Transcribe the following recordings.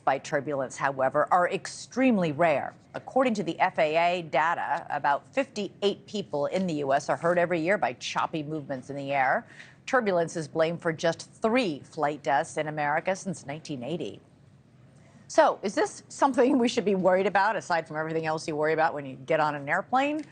by turbulence, however, are extremely rare. According to the FAA data, about 58 people in the U.S. are hurt every year by choppy movements in the air. Turbulence is blamed for just 3 flight deaths in America since 1980. So, is this something we should be worried about, aside from everything else you worry about when you get on an airplane?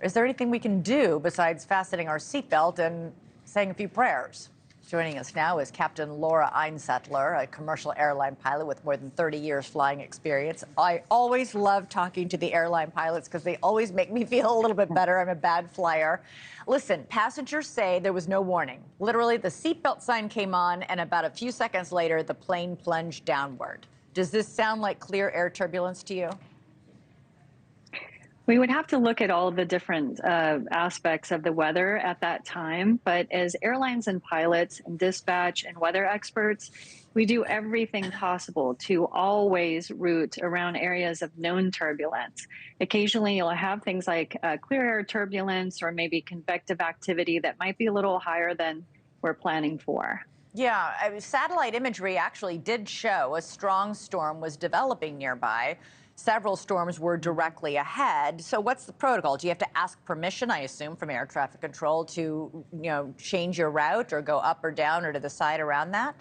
Is there anything we can do besides fastening our seatbelt and saying a few prayers? Joining us now is Captain Laura Einsetler, a commercial airline pilot with more than 30 years flying experience. I always love talking to the airline pilots because they always make me feel a little bit better. I'm a bad flyer. Listen, passengers say there was no warning. Literally, the seatbelt sign came on, and about a few seconds later, the plane plunged downward. Does this sound like clear air turbulence to you? We would have to look at all of the different aspects of the weather at that time. But as airlines and pilots and dispatch and weather experts, we do everything possible to always route around areas of known turbulence. Occasionally, you'll have things like clear air turbulence or maybe convective activity that might be a little higher than we're planning for. Yeah, satellite imagery actually did show a strong storm was developing nearby. Several storms were directly ahead. So what's the protocol? Do you have to ask permission, I assume, from air traffic control to, change your route or go up or down or to the side around that?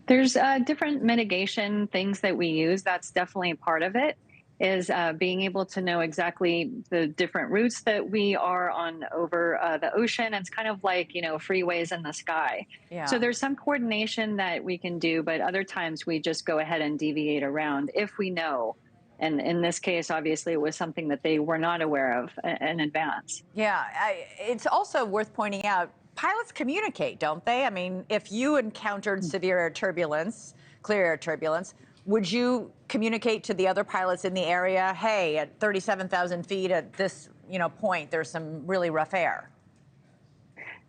There's different mitigation things that we use. That's definitely part of it, is being able to know exactly the different routes that we are on over the ocean. It's kind of like, freeways in the sky. Yeah. So there's some coordination that we can do, but other times we just go ahead and deviate around if we know. And in this case, obviously, it was something that they were not aware of in advance. Yeah, it's also worth pointing out, pilots communicate, don't they? I mean, if you encountered severe air turbulence, clear air turbulence, would you communicate to the other pilots in the area, hey, at 37,000 feet at this, point, there's some really rough air?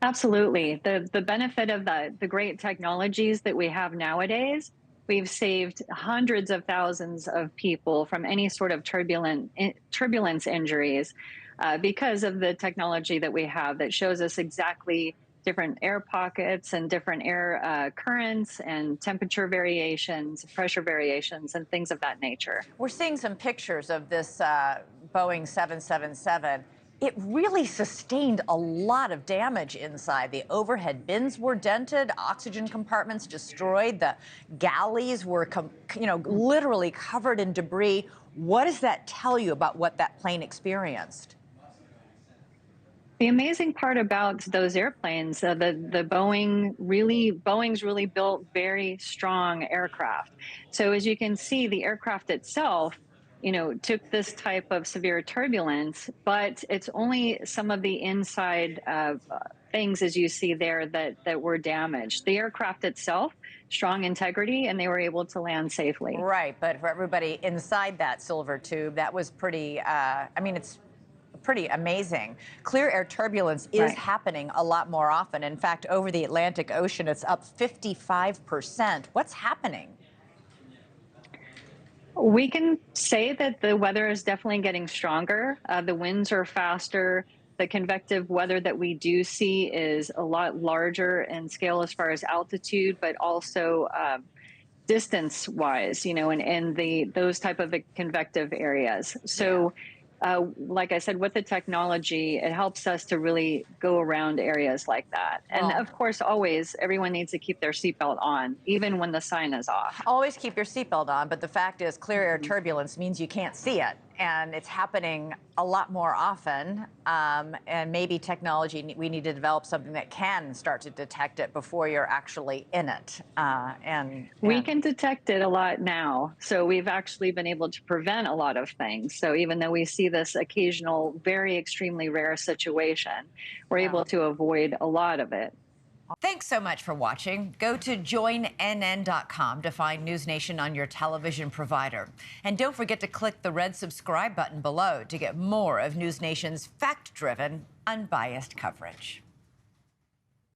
Absolutely. The benefit of the great technologies that we have nowadays, we've saved hundreds of thousands of people from any sort of turbulence injuries because of the technology that we have that shows us exactly different air pockets and different air currents and temperature variations, pressure variations, and things of that nature. We're seeing some pictures of this Boeing 777. It really sustained a lot of damage inside. The overhead bins were dented, oxygen compartments destroyed, the galleys were, literally covered in debris. What does that tell you about what that plane experienced? The amazing part about those airplanes, the Boeing's really built very strong aircraft. So as you can see, the aircraft itself, took this type of severe turbulence, but it's only some of the inside things, as you see there, that were damaged. The aircraft itself, strong integrity, and they were able to land safely. Right, but for everybody inside that silver tube, that was pretty, it's pretty amazing. Clear air turbulence is happening a lot more often. In fact, over the Atlantic Ocean, it's up 55%. What's happening? We can say that the weather is definitely getting stronger. The winds are faster. The convective weather that we do see is a lot larger in scale as far as altitude, but also distance-wise, in those type of convective areas. So. Like I said, with the technology, it helps us to really go around areas like that. And of course, always, everyone needs to keep their seatbelt on, even when the sign is off. Always keep your seatbelt on, but the fact is clear air turbulence means you can't see it. And it's happening a lot more often. And maybe technology, we need to develop something that can start to detect it before you're actually in it. We can detect it a lot now. So we've actually been able to prevent a lot of things. So even though we see this occasional, very extremely rare situation, we're able to avoid a lot of it. Thanks so much for watching. Go to joinnn.com to find NewsNation on your television provider. And don't forget to click the red subscribe button below to get more of NewsNation's fact-driven, unbiased coverage.